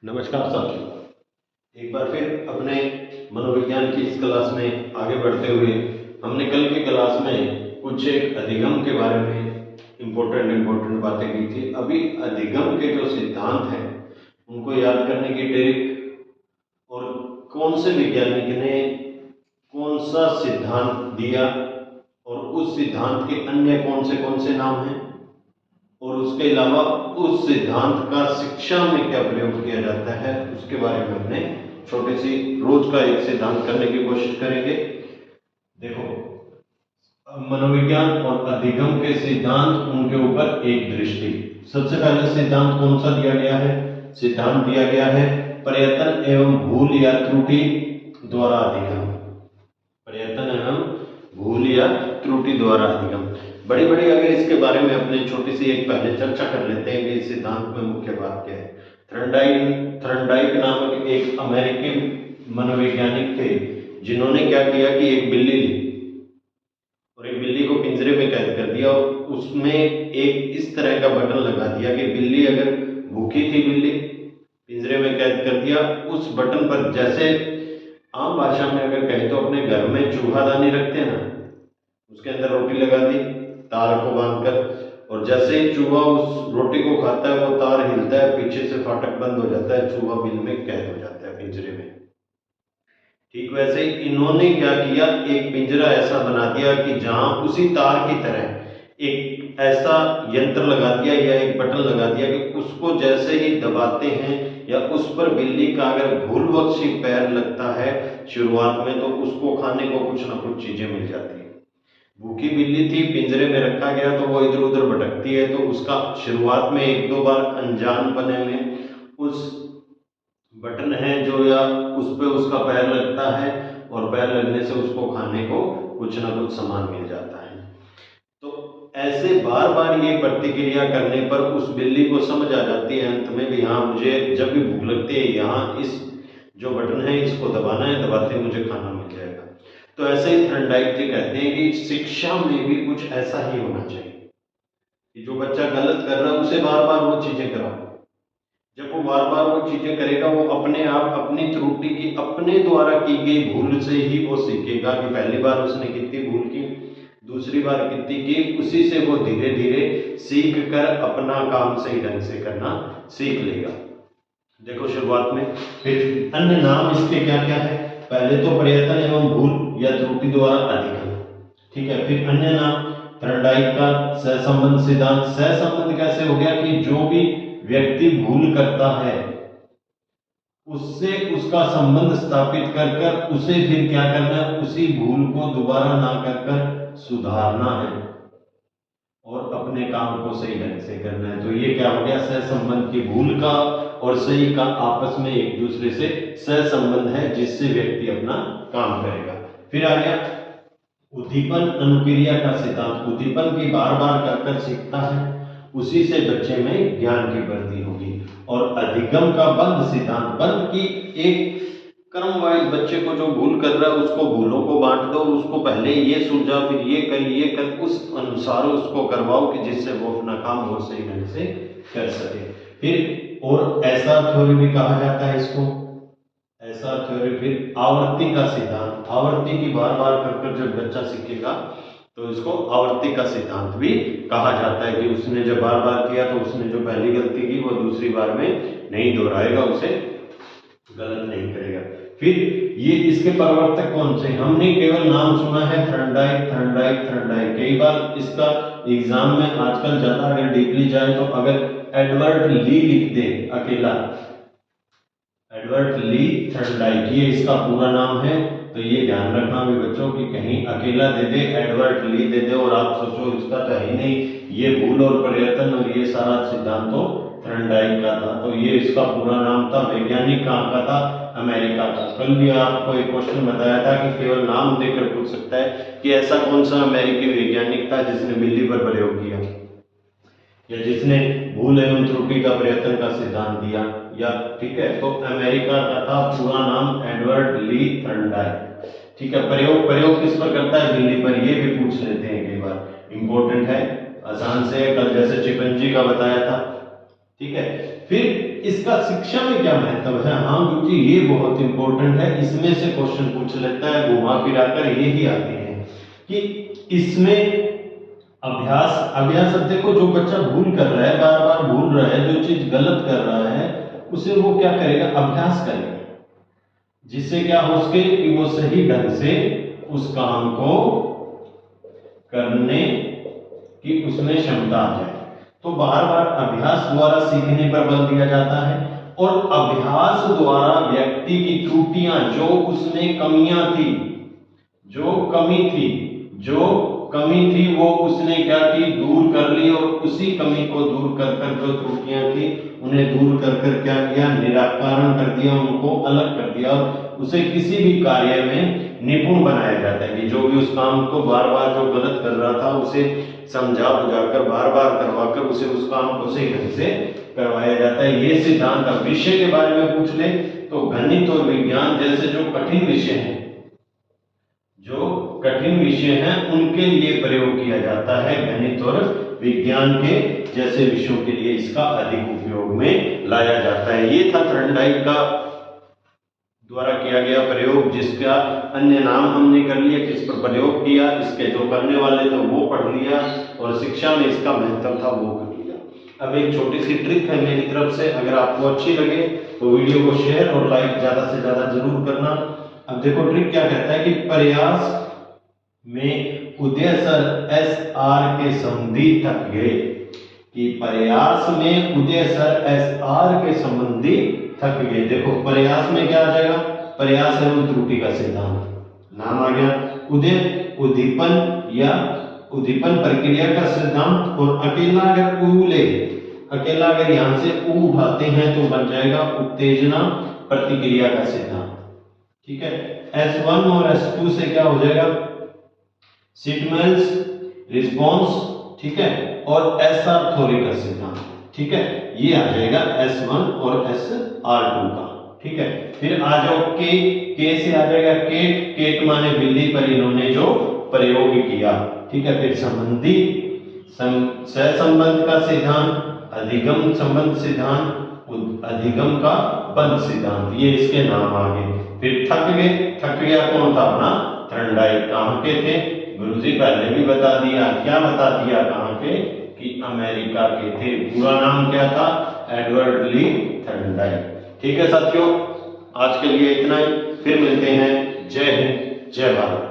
नमस्कार साथियों। एक बार फिर अपने मनोविज्ञान की इस क्लास में आगे बढ़ते हुए हमने कल की क्लास में कुछ एक अधिगम के बारे में इम्पोर्टेंट बातें की थी। अभी अधिगम के जो सिद्धांत हैं उनको याद करने की ट्रिक और कौन से वैज्ञानिक ने कौन सा सिद्धांत दिया और उस सिद्धांत के अन्य कौन से नाम हैं और उसके अलावा उस सिद्धांत का शिक्षा में क्या प्रयोग किया जाता है उसके बारे में हमने छोटी सी रोज का एक सिद्धांत करने की कोशिश करेंगे। देखो, मनोविज्ञान और अधिगम के सिद्धांत, उनके ऊपर एक दृष्टि। सबसे पहले सिद्धांत कौन सा दिया गया है? सिद्धांत दिया गया है प्रयत्न एवं भूल या त्रुटि द्वारा अधिगम। प्रयत्न एवं भूल या त्रुटि द्वारा अधिगम। बड़ी अगर इसके बारे में अपने छोटी सी एक पहले चर्चा कर लेते हैं कि इस सिद्धांत में मुख्य बात क्या है। थर्नडाइक नामक एक अमेरिकी मनोवैज्ञानिक थे जिन्होंने क्या किया कि एक बिल्ली ली और एक बिल्ली को पिंजरे में कैद कर दिया और उसमें एक इस तरह का बटन लगा दिया कि बिल्ली अगर भूखी थी, बिल्ली पिंजरे में कैद कर दिया, उस बटन पर जैसे आम भाषा में अगर कहें तो अपने घर में चूहादानी रखते हैं ना, उसके अंदर रोटी लगा दी तार को बांधकर, और जैसे ही चूहा उस रोटी को खाता है वो तार हिलता है, पीछे से फाटक बंद हो जाता है, चूहा बिल में कैद हो जाता है पिंजरे में। ठीक वैसे ही इन्होंने क्या किया, एक पिंजरा ऐसा बना दिया कि जहां उसी तार की तरह एक ऐसा यंत्र लगा दिया या एक बटन लगा दिया कि उसको जैसे ही दबाते हैं या उस पर बिल्ली का अगर भूलवश ही पैर लगता है शुरुआत में, तो उसको खाने को कुछ ना कुछ चीजें मिल जाती है। भूखी बिल्ली थी, पिंजरे में रखा गया तो वो इधर उधर भटकती है, तो उसका शुरुआत में एक दो बार अनजान पने में उस बटन है जो या उस पे उसका पैर लगता है और पैर लगने से उसको खाने को कुछ ना कुछ सामान मिल जाता है। तो ऐसे बार ये प्रतिक्रिया करने पर उस बिल्ली को समझ आ जाती है अंत में भी हाँ, मुझे जब भी भूख लगती है यहाँ इस जो बटन है इसको दबाना है, दबाते मुझे खाना मिल जाएगा। तो ऐसे ही थर्नडाइक जी कहते हैं कि शिक्षा में भी कुछ ऐसा ही होना चाहिए कि जो बच्चा गलत कर रहा है उसे बार वो चीजें कराओ। जब वो बार वो चीजें करेगा, वो अपने आप अपनी त्रुटि की अपने द्वारा की गई भूल से ही वो सीखेगा कि पहली बार उसने कितनी भूल की, दूसरी बार कितनी की, उसी से वो धीरे धीरे सीख कर अपना काम सही ढंग से करना सीख लेगा। देखो शुरुआत में फिर अन्य नाम इसके क्या क्या है। पहले तो प्रयत्न एवं भूल या त्रुटि द्वारा अधिगम, ठीक है। फिर अन्य नाम थर्नडाइक का सहसंबंध सिद्धांत। सहसंबंध कैसे हो गया कि जो भी व्यक्ति भूल करता है उससे उसका संबंध स्थापित कर उसे फिर क्या करना है, उसी भूल को दोबारा ना कर सुधारना है और अपने काम को सही ढंग से करना है। तो ये क्या हो गया, सहसंबंध की भूल का और सही का आपस में एक दूसरे से सहसंबंध है जिससे व्यक्ति अपना काम करेगा। फिर आ गया उद्दीपन अनुक्रिया का सिद्धांत। उद्दीपन की बार कर सीखता है, उसी से बच्चे में ज्ञान की वृद्धि होगी। और अधिगम का बंध सिद्धांत। बंध की एक क्रम वाइज बच्चे को जो भूल कर रहा है उसको भूलों को बांट दो, उसको पहले ये सुलझा फिर ये कर उस अनुसार उसको करवाओ कि जिससे वो अपना काम और सही ढंग से कर सके। फिर और ऐसा थ्योरी भी कहा जाता है इसको, ऐसा थ्योरी। फिर आवर्ती का सिद्धांत। आवर्ती की बार कर जब बच्चा सीखेगा तो इसको आवर्ती का सिद्धांत भी कहा जाता है कि उसने जब बार किया तो उसने जो पहली गलती की वो दूसरी बार में नहीं दोहराएगा, उसे गलत नहीं करेगा। फिर ये इसके प्रवर्तक कौन से, हमने केवल नाम सुना है थर्नडाइक। कई बार इसका एग्जाम में आजकल ज्यादा अगर डीपली जाए तो अगर एडवर्ड ली लिख दे अकेला, एडवर्ड ली थर्नडाइक, ये इसका पूरा नाम है, तो ये ध्यान रखना भी बच्चों कि कहीं अकेला दे दे, एडवर्ड ली दे दे और आप सोचो इसका तो है ही नहीं, ये भूल और प्रयत्न और ये सारा सिद्धांत तो थर्नडाइक का था। तो ये इसका पूरा नाम था। वैज्ञानिक कहाँ का था, अमेरिका का। कल भी आपको एक क्वेश्चन बताया था कि केवल नाम देकर पूछ सकता है कि ऐसा कौन सा अमेरिकी वैज्ञानिक था जिसने बिल्ली पर प्रयोग किया या जिसने भूल एवं त्रुटि का प्रयत्न का सिद्धांत दिया, या ठीक है। तो अमेरिका का था पूरा नाम एडवर्ड ली थर्नडाइक, ठीक है। प्रयोग किस पर करता है, बिल्ली पर। ये भी पूछ लेते हैं कई बार, इंपॉर्टेंट है, आसान से। कल जैसे चिपंजी का बताया था, ठीक है। फिर इसका शिक्षा में क्या महत्व है? हाँ गुरु जी, ये बहुत इंपॉर्टेंट है, इसमें से क्वेश्चन पूछ लेता है, घुमा फिरा कर यही आते हैं कि इसमें अभ्यास अब देखो, जो बच्चा भूल कर रहा है, बार बार भूल रहा है, जो चीज गलत कर रहा है, उसे वो क्या करेगा? अभ्यास करेगा, जिससे क्या हो सके कि वो सही ढंग से उस काम को करने की उसमें क्षमता आ जाए। तो बार बार अभ्यास द्वारा सीखने पर बल दिया जाता है, और अभ्यास द्वारा व्यक्ति की त्रुटियां, जो उसमें कमियां थी, जो कमी थी वो उसने क्या की? दूर कर ली, और उसी कमी को दूर कर कर, जो त्रुटियां थी उन्हें दूर कर कर क्या किया? निराकरण कर दिया, उनको अलग कर दिया, और उसे किसी भी कार्य में निपुण बनाया जाता है कि जो भी उस काम को बार बार जो गलत कर रहा था उसे समझा बुझाकर, बार बार करवाकर उसे उस काम को सही ढंग से करवाया जाता है। ये सिद्धांत अब विषय के बारे में पूछ ले तो गणित और विज्ञान जैसे जो कठिन विषय हैं उनके लिए प्रयोग किया जाता है। गणित और विज्ञान के जैसे विषयों के लिए इसका अधिक उपयोग में लाया जाता है। ये था थर्नडाइक का द्वारा किया गया प्रयोग, जिसका अन्य नाम हमने कर लिया, किस पर प्रयोग किया, इसके जो करने वाले थे वो पढ़ लिया, और शिक्षा में इसका महत्व था वो कर लिया। अब एक छोटी सी ट्रिक है मेरी तरफ से, अगर आपको अच्छी लगे तो वीडियो को शेयर और लाइक ज्यादा से ज्यादा जरूर करना। अब देखो ट्रिक क्या कहता है कि प्रयास में उदय सर एस आर के संबंधी थक गए, कि प्रयास में उदय सर एस आर के संबंधी थक गए। देखो प्रयास में क्या आ जाएगा? प्रयास एवं त्रुटि का सिद्धांत, नाम आ गया। उदय उद्दीपन या उद्दीपन प्रक्रिया का सिद्धांत, और अकेला अगर अकेला अगर यहां से ऊ उठाते हैं तो बन जाएगा उत्तेजना प्रतिक्रिया का सिद्धांत। ठीक है, S1 और S2 से क्या हो जाएगा? सिटमैन्स रिस्पॉन्स, ठीक है, और SR थ्योरी का सिद्धांत। ठीक है, ये आ जाएगा S1 और SR2 का। ठीक है, फिर आ जाओ के से आ जाएगा केट माने बिल्ली पर इन्होंने जो प्रयोग किया। ठीक है, फिर संबंधी सहसंबंध का सिद्धांत, अधिगम संबंध सिद्धांत, अधिगम का बंध सिद्धांत, ये इसके नाम आ गए। फिर थक गया कौन था? अपना थर्नडाइक। कहाँ के थे? गुरुजी पहले भी बता दिया। क्या बता दिया? कहाँ के? कि अमेरिका के थे। पूरा नाम क्या था? एडवर्ड ली थर्नडाइक। ठीक है साथियों, आज के लिए इतना ही, फिर मिलते हैं। जय हिंद, जय भारत।